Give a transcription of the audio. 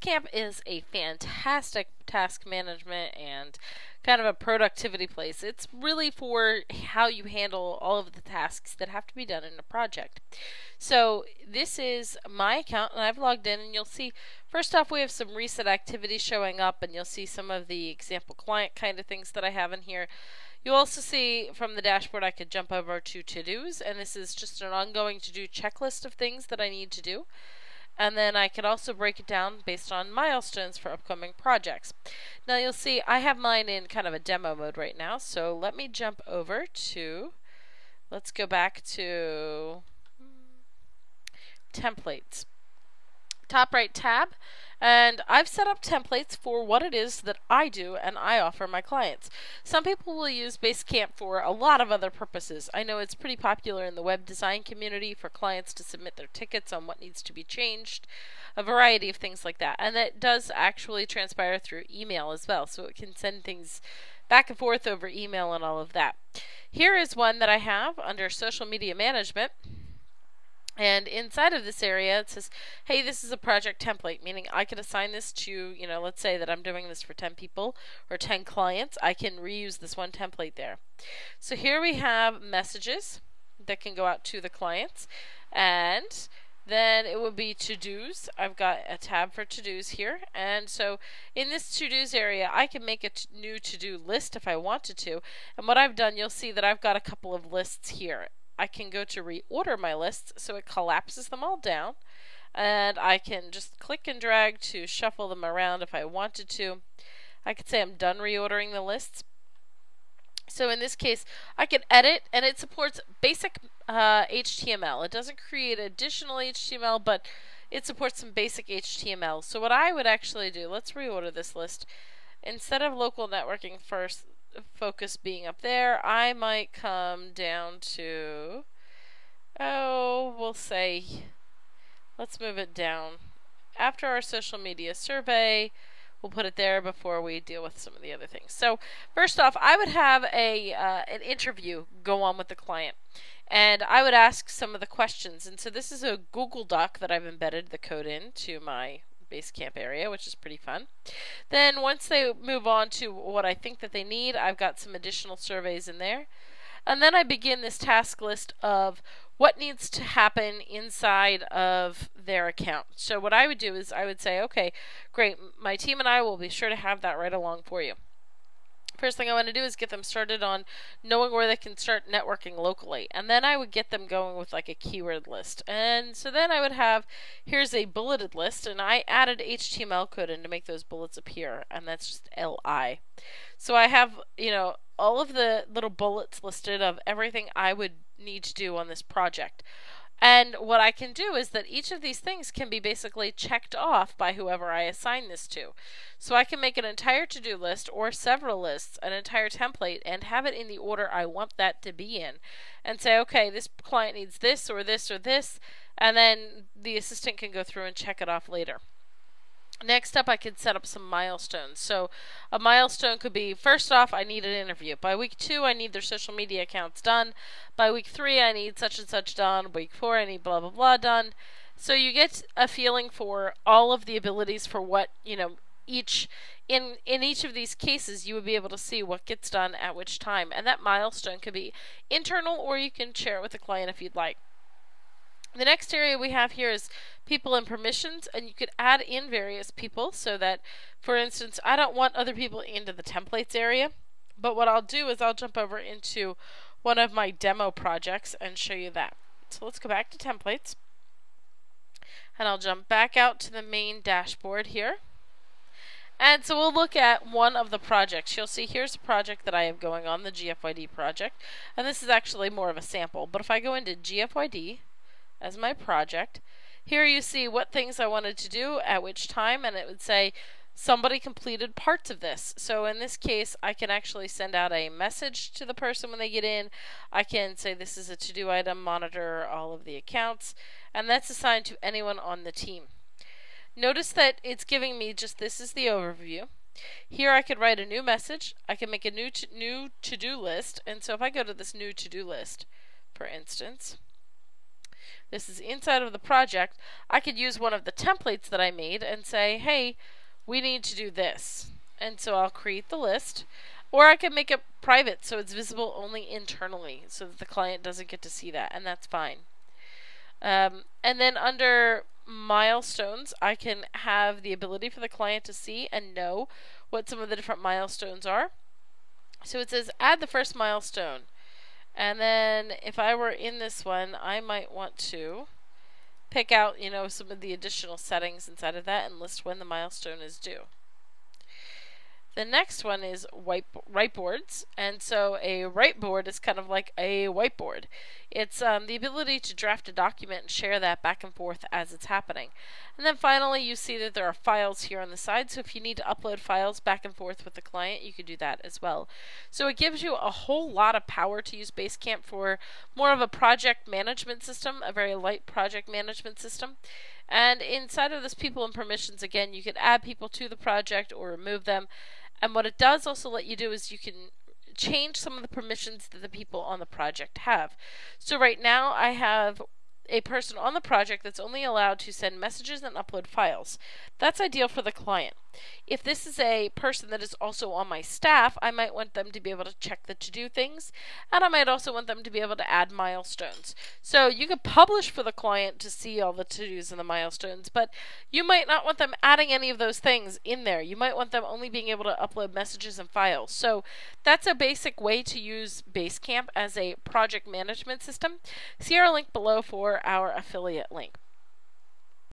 Basecamp is a fantastic task management and kind of a productivity place. It's really for how you handle all of the tasks that have to be done in a project. So this is my account, and I've logged in, and you'll see first off we have some recent activities showing up, and you'll see some of the example client kind of things that I have in here. You'll also see from the dashboard I could jump over to to-dos, and this is just an ongoing to-do checklist of things that I need to do. And then I could also break it down based on milestones for upcoming projects. Now you'll see I have mine in kind of a demo mode right now, so let me jump over to, let's go back to templates. Top right tab, and I've set up templates for what it is that I do and I offer my clients. Some people will use Basecamp for a lot of other purposes. I know it's pretty popular in the web design community for clients to submit their tickets on what needs to be changed, a variety of things like that. And that does actually transpire through email as well, so it can send things back and forth over email and all of that. Here is one that I have under social media management. And inside of this area, it says, hey, this is a project template, meaning I could assign this to, let's say that I'm doing this for 10 people or 10 clients. I can reuse this one template there. So here we have messages that can go out to the clients. And then it will be to-dos. I've got a tab for to-dos here. And so in this to-dos area, I can make a new to-do list if I wanted to. And what I've done, you'll see that I've got a couple of lists here. I can go to reorder my lists, so it collapses them all down, and I can just click and drag to shuffle them around if I wanted to. I could say I'm done reordering the lists. So in this case, I can edit, and it supports basic HTML. It doesn't create additional HTML, but it supports some basic HTML. So what I would actually do, let's reorder this list. Instead of local networking first, focus being up there, I might come down to, we'll say, let's move it down. After our social media survey, we'll put it there before we deal with some of the other things. So first off, I would have an interview go on with the client, and I would ask some of the questions. And so this is a Google Doc that I've embedded the code in to my Basecamp area, which is pretty fun. Then once they move on to what I think that they need, I've got some additional surveys in there. And then I begin this task list of what needs to happen inside of their account. So what I would do is I would say, okay, great, my team and I will be sure to have that right along for you. First thing I want to do is get them started on knowing where they can start networking locally. And then I would get them going with like a keyword list. And so then I would have, here's a bulleted list, and I added HTML code in to make those bullets appear, and that's just LI. So I have, all of the little bullets listed of everything I would need to do on this project. And what I can do is that each of these things can be basically checked off by whoever I assign this to. So I can make an entire to-do list or several lists, an entire template, and have it in the order I want that to be in. And say, okay, this client needs this or this or this, and then the assistant can go through and check it off later. Next up, I could set up some milestones. So a milestone could be, first off, I need an interview. By week 2, I need their social media accounts done. By week 3, I need such and such done. Week 4, I need blah, blah, blah done. So you get a feeling for all of the abilities for what, in each of these cases, you would be able to see what gets done at which time. And that milestone could be internal, or you can share it with the client if you'd like. The next area we have here is people and permissions, and you could add in various people so that, for instance, I don't want other people into the templates area, but what I'll do is I'll jump over into one of my demo projects and show you that. So let's go back to templates, and I'll jump back out to the main dashboard here. And so we'll look at one of the projects. You'll see here's a project that I have going on, the GFYD project, and this is actually more of a sample. But if I go into GFYD as my project, here you see what things I wanted to do at which time, and it would say somebody completed parts of this. So in this case, I can actually send out a message to the person when they get in. I can say this is a to-do item, monitor all of the accounts, and that's assigned to anyone on the team. Notice that it's giving me just this is the overview. Here I could write a new message. I can make a new to-do list, and so if I go to this new to-do list, for instance, this is inside of the project, I could use one of the templates that I made and say, hey, we need to do this. And so I'll create the list. Or I can make it private so it's visible only internally so that the client doesn't get to see that, and that's fine. And then under milestones, I can have the ability for the client to see and know what some of the different milestones are. So it says add the first milestone. And then if I were in this one, I might want to pick out, some of the additional settings inside of that and list when the milestone is due. The next one is whiteboards, and so a whiteboard is kind of like a whiteboard. It's the ability to draft a document and share that back and forth as it's happening. And then finally, you see that there are files here on the side, so if you need to upload files back and forth with the client, you can do that as well. So it gives you a whole lot of power to use Basecamp for more of a project management system, a very light project management system. And inside of this people and permissions, again, you can add people to the project or remove them. And what it does also let you do is you can change some of the permissions that the people on the project have. So right now I have a person on the project that's only allowed to send messages and upload files. That's ideal for the client. If this is a person that is also on my staff, I might want them to be able to check the to-do things, and I might also want them to be able to add milestones. So you could publish for the client to see all the to-dos and the milestones, but you might not want them adding any of those things in there. You might want them only being able to upload messages and files. So that's a basic way to use Basecamp as a project management system. See our link below for our affiliate link.